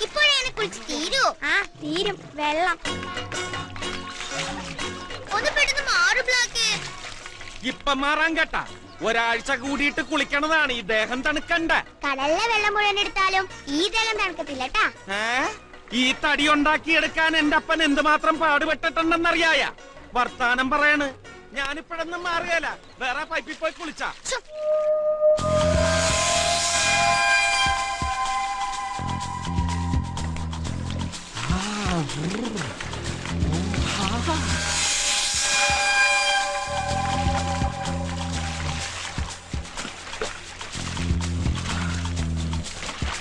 ഇപ്പോഴേ കുളിച്ച് തീരൂ? ആ തീരും. വെള്ളം ഒന്ന് പെട്ടെന്ന് മാറു ബ്ലാക്ക്. ഇപ്പൊ മാറാൻ കേട്ടാ, ഒരാഴ്ച കൂടിയിട്ട് കുളിക്കണതാണ് ഈ ദേഹം തണുക്കണ്ട. കടലിലെ വെള്ളം മുഴുവൻ എടുത്താലും ഈ ദേഹം തണുക്കത്തില്ലട്ടാ. ഈ തടി ഉണ്ടാക്കിയെടുക്കാൻ എന്റെ അപ്പൻ എന്തുമാത്രം പാടുപെട്ടിട്ടുണ്ടെന്നറിയായ. വർത്താനം പറയണ്. ഞാനിപ്പോഴൊന്നും മാറുകയല്ല, വേറെ പൈപ്പിൽ പോയി കുളിച്ചാ.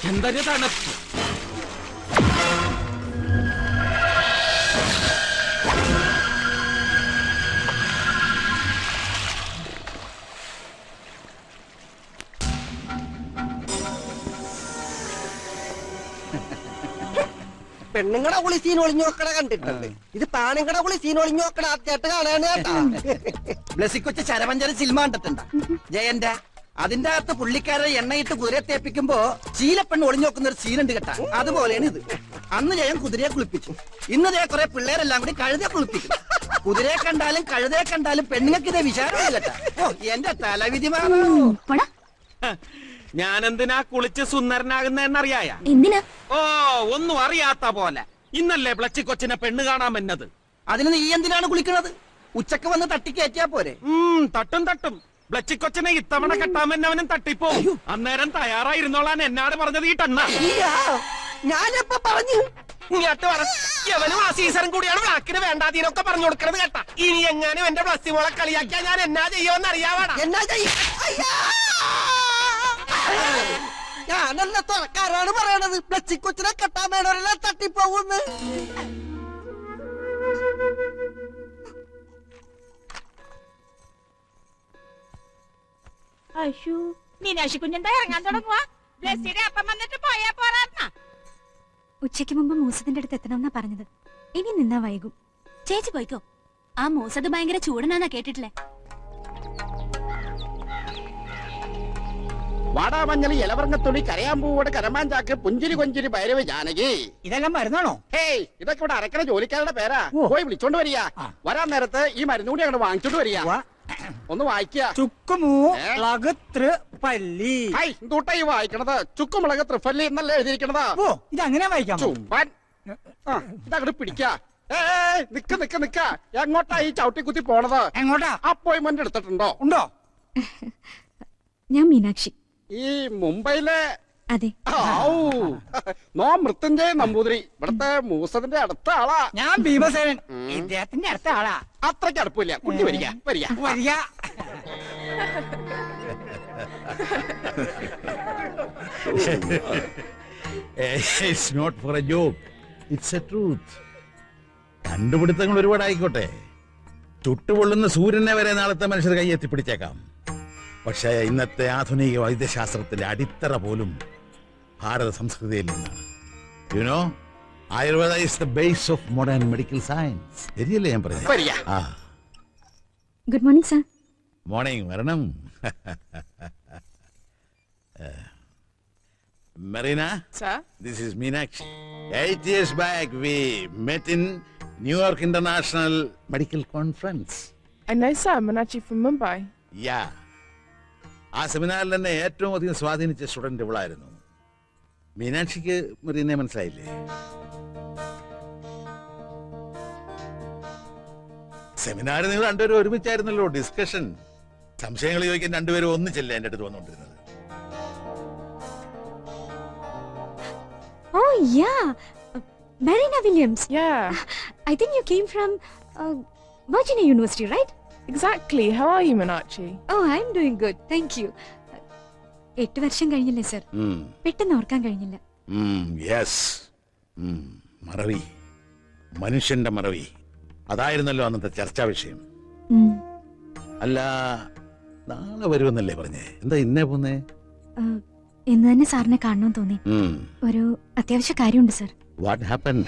എന്തൊരു തണുപ്പ്. പെണ്ണുങ്ങടെ കുളി സീൻ ഒളിഞ്ഞു നോക്കണ കണ്ടിട്ടുണ്ട്. ഇത് പാണുങ്ങടെ കുളി സീൻ ഒളിഞ്ഞു നോക്കണ ആദ്യമായിട്ട് കാണാണ് കേട്ടാ. ബ്ലസ്സിക്കൊച്ച് ചരവഞ്ചര സിനിമ കണ്ടിട്ടുണ്ട ജയന്റെ? അതിന്റെ അകത്ത് പുള്ളിക്കാരെ എണ്ണയിട്ട് കുതിരയെ തേപ്പിക്കുമ്പോ ചീലപ്പെണ്ണ് ഒളിഞ്ഞു നോക്കുന്ന ഒരു സീനുണ്ട് കേട്ടാ. അതുപോലെയാണ് ഇത്. അന്ന് ജയൻ കുതിരയെ കുളിപ്പിച്ചു. ഇന്ന് ജയ കുറെ പിള്ളേരെല്ലാം കൂടി കഴുതയെ കുളിപ്പിക്കും. കുതിരയെ കണ്ടാലും കഴുതയെ കണ്ടാലും പെണ്ണുങ്ങൾക്ക് ഇതേ വിചാരമില്ല കേട്ടാ. ഓ എന്റെ തലവിധി മാറോ. ഞാനെന്തിനാ കുളിച്ച് സുന്ദരനാകുന്നറിയായ? എന്തിനാ? ഓ ഒന്നും അറിയാത്ത പോലെ. ഇന്നല്ലേ ബ്ലച്ചി കൊച്ചിനെ പെണ്ണ് കാണാൻ വന്നത്. അതിന് നീ എന്തിനാണ് കുളിക്കണത്? ഉച്ചക്ക് വന്ന് തട്ടിക്കയറ്റിയാ പോരെ? തട്ടും തട്ടും. ബ്ലച്ചി കൊച്ചിനെ ഇത്തവണ കെട്ടാമെന്നവനും തട്ടിപ്പോ. അന്നേരം തയ്യാറായിരുന്നോളാൻ എന്നാട് പറഞ്ഞത് ഈ ടണ്ണ. ഞാനെപ്പോ പറഞ്ഞു? ഇങ്ങോട്ട് യവനും ആ സീസറും കൂടിയാണ് ബ്ലാക്കിന് വേണ്ടാതീനൊക്കെ പറഞ്ഞു കൊടുക്കണത് കേട്ടാ. ഇനി എങ്ങാനും എന്റെ ബ്ലസ്സി മോളെ കളിയാക്കിയാ ഞാൻ എന്നാ ചെയ്യുമെന്ന് അറിയാവാടാ. എന്നാ ഞാനല്ല തുറക്കാരാണ് പറയണത്. ബ്ലച്ചിക്കൊച്ചിനെ കെട്ടാൻ വേണവരെല്ലാം തട്ടിപ്പോകുന്ന്. മീനാക്ഷി കുഞ്ഞെന്താ ഇറങ്ങാൻ തുടങ്ങുവാ? ബ്ലസ്സിയുടെ അപ്പം വന്നിട്ട് പോയാ പോരാ. ഉച്ചയ്ക്ക് മുമ്പ് മൂസത്തിന്റെ അടുത്ത് എത്തണമെന്നാ പറഞ്ഞത്. ഇനി നിന്നാ വൈകും. ചേച്ചി പോയിക്കോ. ആ മൂസത് ഭയങ്കര ചൂടനാന്നാ കേട്ടിട്ടില്ലേ? വാടാമഞ്ഞളി ഇലവർങ്ങത്തുണി കരയാമ്പൂവോട് കരമാഞ്ചാക്ക് പുഞ്ചിരി കൊഞ്ചിരി ഭൈരവ ജാനകി. ഇതെല്ലാം മരുന്നാണോ? ഹേയ് ഇതൊക്കെ ഇവിടെ അരക്കണ ജോലിക്കാരുടെ പേരാ. പോയി വിളിച്ചോണ്ട് വരിക. വരാൻ നേരത്ത് ഈ മരുന്ന് കൂടി അങ്ങോട്ട് വാങ്ങിച്ചോണ്ട് വരിക. ഒന്ന് വായിക്കുക. ചുക്കുമുളക് ഈ വായിക്കണത് ചുക്കുമുളക് ത്രിഫല്ലി എന്നല്ലേ എഴുതിയിരിക്കണത്. ഇതങ്ങനെ വായിക്കാം. ചുമ്പാൻ ഇതങ്ങോട്ട് പിടിക്ക. നിക്ക നിക്ക നിക്ക. എങ്ങോട്ടാ ഈ ചവിട്ടി കുത്തി പോണത്? എങ്ങോട്ടാ? അപ്പോയിന്റ്മെന്റ് എടുത്തിട്ടുണ്ടോ? ഉണ്ടോ? ഞാൻ മീനാക്ഷി. ഈ മുംബൈയിലെ? അതെ. നോ മൃത്യുഞ്ജയ നമ്പൂതിരി ഇവിടത്തെ മൂസത്തിന്റെ അടുത്ത ആളാ. ഞാൻ ഭീമസേനൻ ഇദ്ദേഹത്തിന്റെ അടുത്ത ആളാ. അത്രയ്ക്ക് അടുപ്പില്ല. കുട്ടി വരിക വരിക വരിക. It's not for a joke. It's a truth. കണ്ടുപിടുത്തങ്ങൾ ഒരുപാടായിക്കോട്ടെ. ചുട്ടുപൊള്ളുന്ന സൂര്യനെ വരെ നാളത്തെ മനുഷ്യർ കൈയെത്തിപ്പിടിച്ചേക്കാം. പക്ഷേ ഇന്നത്തെ ആധുനിക വൈദ്യശാസ്ത്രത്തിന്റെ അടിത്തറ പോലും ഭാരത സംസ്കൃതിയിൽ നിന്നാണ്. You know Ayurveda is the base of modern medical science. ശരിയല്ലേ ഞാൻ പറഞ്ഞത്? Good morning sir. മോർണിംഗ്. വരണം. Marina, sir, this is Meenakshi. 8 years back we met in New York International Medical Conference. I know sir, Meenakshi from Mumbai. Yeah. ആ സെമിനാറിൽ തന്നെ ഏറ്റവും അധികം സ്വാധീനിച്ച സ്റ്റുഡന്റ് ഇവളായിരുന്നു. മീനാക്ഷിക്ക് മെറീനെ മനസ്സിലായില്ലേ? സെമിനാറിൽ നിങ്ങൾ രണ്ടുപേരും ഒരുമിച്ചായിരുന്നല്ലോ ഡിസ്കഷൻ. സംശയങ്ങൾ ചോദിക്കാൻ രണ്ടുപേരും ഒന്നിച്ചല്ലേ എന്റെ അടുത്ത് വന്നുകൊണ്ടിരുന്നത്? Oh yeah, Marina Williams. Yeah. I think you came from Virginia University, right? Exactly. How are you, Meenakshi? Oh, I'm doing good. Thank you. 8 വർഷം കഴിഞ്ഞില്ലേ സർ? പെട്ടെന്ന് ഓർക്കാൻ കഴിഞ്ഞില്ല. യെസ്. മറവി, മനുഷ്യന്റെ മറവി, അതായിരുന്നല്ലോ അന്നത്തെ ചർച്ചാ വിഷയം. അല്ല, നാളെ വരുമെന്നല്ലേ പറഞ്ഞേ? എന്താ ഇന്നേ പോന്നേ? ഇന്ന് തന്നെ സാറിനെ കാണണമെന്ന് തോന്നി. ഒരു അത്യാവശ്യ കാര്യമുണ്ട് സർ. What happened?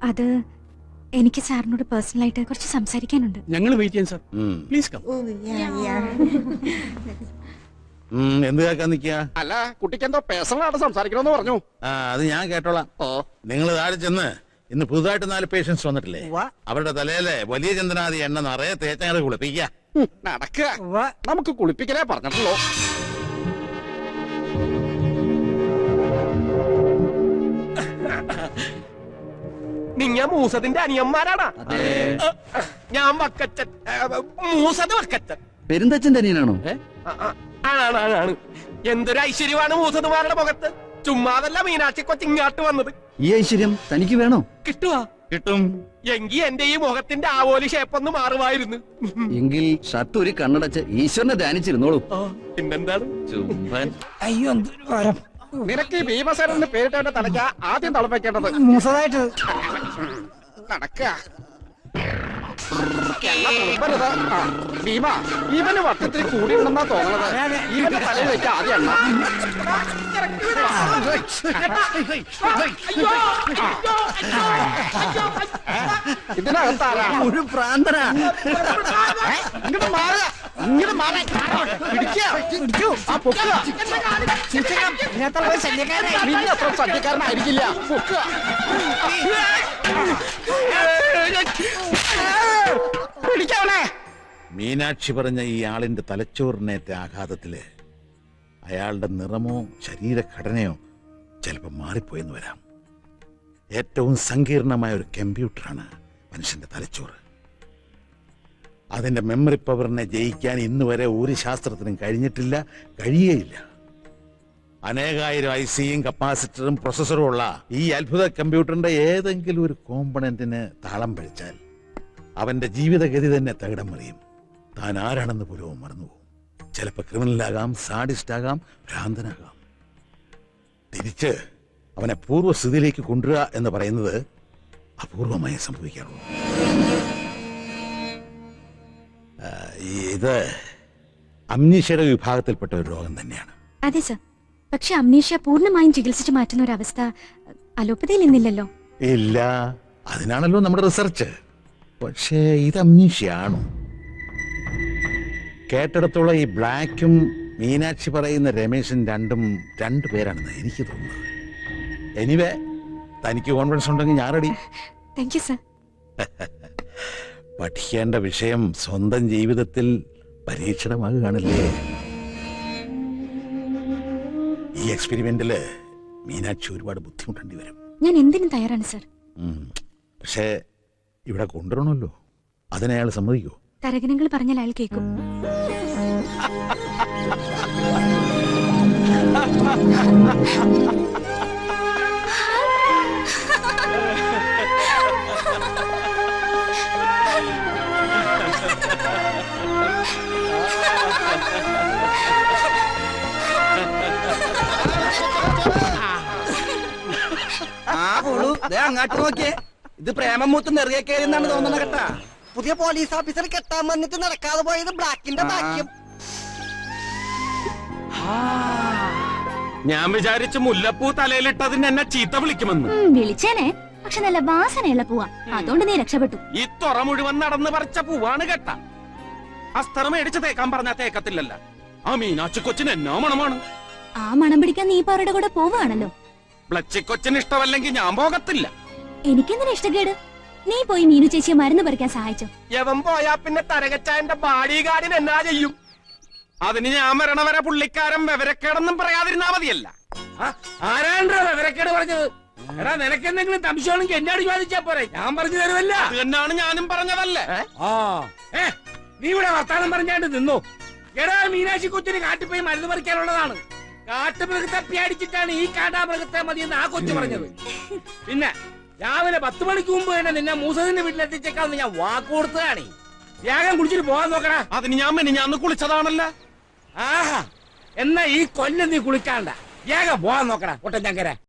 അത് എനിക്ക് സാറിനോട് പേഴ്സണലായിട്ട് കുറച്ച് സംസാരിക്കാനുണ്ട്. ഞങ്ങൾ വെയിറ്റ് ചെയ്യാം സർ. Please come. എന്ത് കേൾക്കാൻ നിക്കാ? അല്ല കുട്ടിക്ക് എന്തോ പേഴ്സണലായിട്ട് സംസാരിക്കണമെന്ന് പറഞ്ഞു. അത് ഞാൻ കേട്ടോളാം. ഓ നിങ്ങൾ താഴെ ചെന്ന് ഇന്ന് പുതുതായിട്ട് 4 പേഷ്യൻസ് വന്നിട്ടില്ലേ, അവരുടെ തലയിലെ വലിയ ചന്ദനാദി എണ്ണ നിറയെ തേച്ചങ്ങട് കുളിപ്പിക്കുക. നടക്കുക, നമുക്ക് കുളിപ്പിക്കലേ പറഞ്ഞിട്ടുള്ളൂ. നിങ്ങ മൂസത്തിന്റെ അനിയന്മാരാണ്. ഞാൻ വക്കച്ചൻ, മൂസത് വക്കച്ചൻ. പെരുന്തച്ഛന്റെ അനിയനാണോ? ആണ്. എന്തൊരു ഐശ്വര്യമാണ് മൂസതുമാരുടെ മുഖത്ത്. ചുമ്മാതല്ല മീനാക്ഷി കൊച്ചി ഇങ്ങാട്ട് വന്നത്. ഈ ഐശ്വര്യം തനിക്ക് വേണോ? കിട്ടുവാ? കിട്ടും. എങ്കി എന്റെ ഈ മുഖത്തിന്റെ ആവോലി ഷേപ്പൊന്ന് മാറുമായിരുന്നു. എങ്കിൽ ഷർട്ട് ഒരു കണ്ണടച്ച് ഈശ്വരനെ ധ്യാനിച്ചിരുന്നോളൂ. പിന്നെന്താണ്? നിനക്ക് ഈ ഭീമസേനൻ എന്ന് പേരിട്ടവന്റെ തലയ്ക്ക് ആദ്യം തളം വെക്കേണ്ടത്. നടക്കുക. ഭീമ, ഇവന് വട്ടത്തിൽ കൂടിയുണ്ടെന്നാ തോന്നണത്. ഇവന്റെ തലയിൽ വെച്ച ആദ്യം എണ്ണ. ഇതിനകത്താരാ? ഒരു പ്രാന്തനാ. ഇങ്ങോട്ട് മാറുക, ഇങ്ങോട്ട് മാറാൻ പിടിച്ചു. ആ പൊക്കുക. നിന്നെ അത്ര സദ്യക്കാരനായിരിക്കില്ല. പൊക്കുക. പിടിക്കവനെ. മീനാക്ഷി പറഞ്ഞ ഈ ആളിന്റെ തലച്ചോറിനേറ്റ ആഘാതത്തില് അയാളുടെ നിറമോ ശരീരഘടനയോ ചിലപ്പോൾ മാറിപ്പോയെന്ന് വരാം. ഏറ്റവും സങ്കീർണമായ ഒരു കമ്പ്യൂട്ടറാണ് മനുഷ്യന്റെ തലച്ചോറ്. അതിന്റെ മെമ്മറി പവറിനെ ജയിക്കാൻ ഇന്ന് വരെ ഒരു ശാസ്ത്രത്തിനും കഴിഞ്ഞിട്ടില്ല, കഴിയേയില്ല. അനേകായിരം ഐസിയും കപ്പാസിറ്ററും പ്രൊസസ്സറും ഉള്ള ഈ അത്ഭുത കമ്പ്യൂട്ടറിന്റെ ഏതെങ്കിലും ഒരു കോമ്പണന്റിന് താളം പിടിച്ചാൽ അവന്റെ ജീവിതഗതി തന്നെ തകിടം മറിയും. താൻ ആരാണെന്ന് പോലും മറന്നുപോകും. ചിലപ്പോൾ ക്രിമിനലാകാം, സാഡിസ്റ്റാകാം, ഭ്രാന്തനാകാം. തിരിച്ച് അവനെ പൂർവ്വസ്ഥിതിയിലേക്ക് കൊണ്ടുവരിക എന്ന് പറയുന്നത് അപൂർവമായി സംഭവിക്കാറുള്ളൂ. ഇത് അമ്നീഷ്യയുടെ വിഭാഗത്തിൽപ്പെട്ട ഒരു രോഗം തന്നെയാണ്. അതെ സർ, പക്ഷെ അമ്നീഷ്യ പൂർണ്ണമായും ചികിത്സിച്ച് മാറ്റുന്ന ഒരു അവസ്ഥ അലോപ്പതിയിൽ ഇന്നില്ലല്ലോ. ഇല്ല, അതിനാണല്ലോ നമ്മുടെ റിസർച്ച്. പക്ഷേ ഇത് അമ്നീഷ്യയാണോ? കേട്ടിടത്തോളം ഈ ബ്ലാക്കും മീനാക്ഷി പറയുന്ന രമേശൻ രണ്ടു പേരാണെന്ന് എനിക്ക് തോന്നുന്നത്. എനിവേ, തനിക്ക് കോൺഫിഡൻസ് ഉണ്ടെങ്കിൽ ഞാൻ റെഡി. Thank you sir. പഠിക്കേണ്ട വിഷയം സ്വന്തം ജീവിതത്തിൽ പരീക്ഷണമാകുകയാണല്ലേ. ഈ എക്സ്പെരിമെന്റില് മീനാക്ഷി ഒരുപാട് ബുദ്ധിമുട്ടേണ്ടി വരും. ഞാൻ എന്തിനും തയ്യാറാണ് സർ. പക്ഷേ ഇവിടെ കൊണ്ടുവരണമല്ലോ, അതിനയാൾ സമ്മതിക്കോ? തരകനങ്ങൾ പറഞ്ഞാൽ അയാൾ കേൾക്കും. അങ്ങാട്ട് നോക്കിയേ, ഇത് പ്രേമം മൂത്ത് നെറിയ കയറിയെന്നാണ് തോന്നുന്നത് കേട്ടാ. പുതിയ പോലീസ് ഓഫീസർ കെട്ടാൻ വന്നിട്ട് നടക്കാതെ പോയത് ബ്ലാക്കിന്റെ ഭാഗ്യം. ഞാൻ വിചാരിച്ചു മുല്ലപ്പൂ തലയിലിട്ടതിന് എന്നെ ചീത്ത വിളിക്കുമെന്ന്. വിളിച്ചേനെ, പക്ഷെ നല്ല വാസനയുള്ള പൂവാ, അതുകൊണ്ട് നീ രക്ഷപ്പെട്ടു. ഈ തുറ മുഴുവൻ നടന്ന് പറിച്ച പൂവാണ് കേട്ട. അസ്തറ മേടിച്ച് തേക്കാൻ പറഞ്ഞാ തേക്കത്തില്ലല്ല. ആ മീനാക്ഷി കൊച്ചിന് എന്നോ മണമാണ്. ആ മണം പിടിക്കാൻ നീ ഇപ്പൊ അവരുടെ കൂടെ പോവാണല്ലോ. ബ്ലച്ചിക്കൊച്ചിന് ഇഷ്ടമല്ലെങ്കിൽ ഞാൻ പോകത്തില്ല. എനിക്കെന്തിനാ ഇഷ്ടക്കേട്? നീ പോയി മീനു ചേച്ചിയെ മരുന്ന് പറിക്കാൻ സഹായിച്ചോ? യവൻ പോയാ പിന്നെ തരകച്ചായന്റെ ബാഡി ഗാർഡിന് എന്നാ ചെയ്യും? അതിന് ഞാൻ വരണവരെ പുള്ളിക്കാരൻ വിവരക്കേടൊന്നും പറയാതിരുന്നാ മതിയല്ല. ആരാണ്ടോ വിവരക്കേട് പറഞ്ഞത്? എടാ, നിനക്കെന്തെങ്കിലും സംശയമാണെങ്കിൽ എന്നോട് ചോദിച്ചാ പോരെ, ഞാൻ പറഞ്ഞു തരുമല്ല. അത് തന്നെയാണ് ഞാനും പറഞ്ഞതല്ലേ. നീ ഇവിടെ വർത്താനം പറഞ്ഞാണ്ട് നിന്നു. എടാ, മീനാക്ഷി കൊച്ചിന് കാട്ടിപ്പോയി മരുന്ന് പറിക്കാനുള്ളതാണ്. കാട്ടുമൃഗത്തെ പേടിച്ചിട്ടാണ് ഈ കാട്ടാമൃഗത്തെ മതിയെന്ന് ആ കൊച്ചു പറഞ്ഞത്. പിന്നെ രാവിലെ 10 മണിക്ക് മുമ്പ് തന്നെ നിന്നെ മൂസദിന്റെ വീട്ടിലെത്തിച്ചേക്കാന്ന് ഞാൻ വാക്ക് കൊടുത്തതാണ്. വേഗം കുളിച്ചിട്ട് പോകാൻ നോക്കടാ. അതിന് ഞാൻ മെനിഞ്ഞാന്ന് കുളിച്ചതാണല്ല. ആഹാ, എന്നാ ഈ കൊല്ലം നീ കുളിക്കാണ്ട, വേഗം പോകാൻ നോക്കടാ ഒട്ടഞ്ഞങ്കര.